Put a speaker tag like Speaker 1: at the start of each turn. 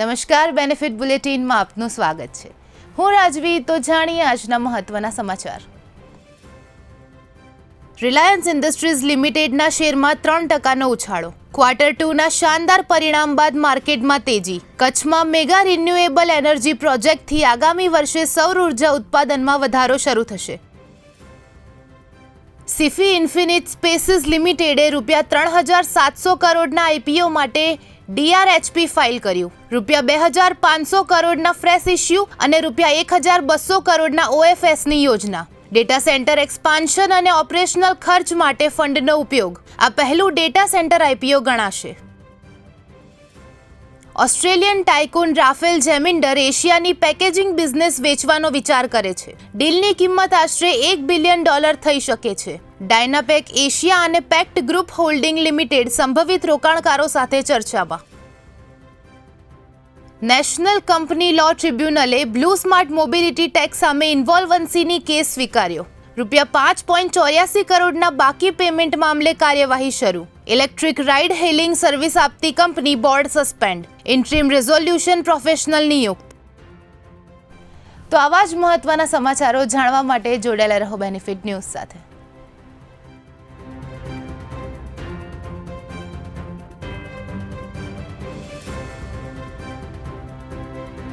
Speaker 1: નમસ્કાર, બેનિફિટ બુલેટિનમાં આપનું સ્વાગત છે. હું રાજવી. તો જાણીએ આજના મહત્વના સમાચાર. રિલાયન્સ ઇન્ડસ્ટ્રીઝ લિમિટેડના શેરમાં 3% ઉછાળો. ક્વાર્ટર 2ના શાનદાર પરિણામ બાદ માર્કેટમાં તેજી. કચ્છમાં મેગા રિન્યુએબલ એનર્જી પ્રોજેક્ટથી આગામી વર્ષે સૌર ઉર્જા ઉત્પાદનમાં વધારો શરૂ થશે. સિફી ઇન્ફિનિટ સ્પેસીસ લિમિટેડે ₹3,700 કરોડના આઈપીઓ માટે DRHP ફાઇલ કર્યું. ₹2,500 કરોડના ફ્રેશ ઇશ્યુ અને ₹1,200 કરોડના OFSની યોજના. ડેટા સેન્ટર એક્સપાન્શન અને ઓપરેશનલ ખર્ચ માટે ફંડનો ઉપયોગ. આ પહેલું ડેટા સેન્ટર આઈપીઓ ગણાશે. ઓસ્ટ્રેલિયન ટાઇકૂન રાફેલ જેમિન્ડર એશિયાની પેકેજિંગ બિઝનેસ વેચવાનો વિચાર કરે છે. ડીલની કિંમત આશરે $1 બિલિયન થઈ શકે છે. ડાયનાપેક એશિયા અને પેક્ટ ગ્રુપ હોલ્ડિંગ લિમિટેડ સંભવિત રોકાણકારો સાથે ચર્ચામાં. નેશનલ કંપની લો ટ્રિબ્યુનલે બ્લુ સ્માર્ટ મોબિલિટી ટેક સામે ઇન્વોલ્વન્સીની કેસ સ્વીકાર્યો. ₹5.84 કરોડના બાકી પેમેન્ટ મામલે કાર્યવાહી શરૂ. ઇલેક્ટ્રિક રાઇડ હેલિંગ સર્વિસ આપતી company board suspend. Interim resolution professional નિયુક્ત. તો આવા જ મહત્વના સમાચારો જાણવા માટે જોડાયેલા રહો બેનિફિટ ન્યૂઝ સાથે.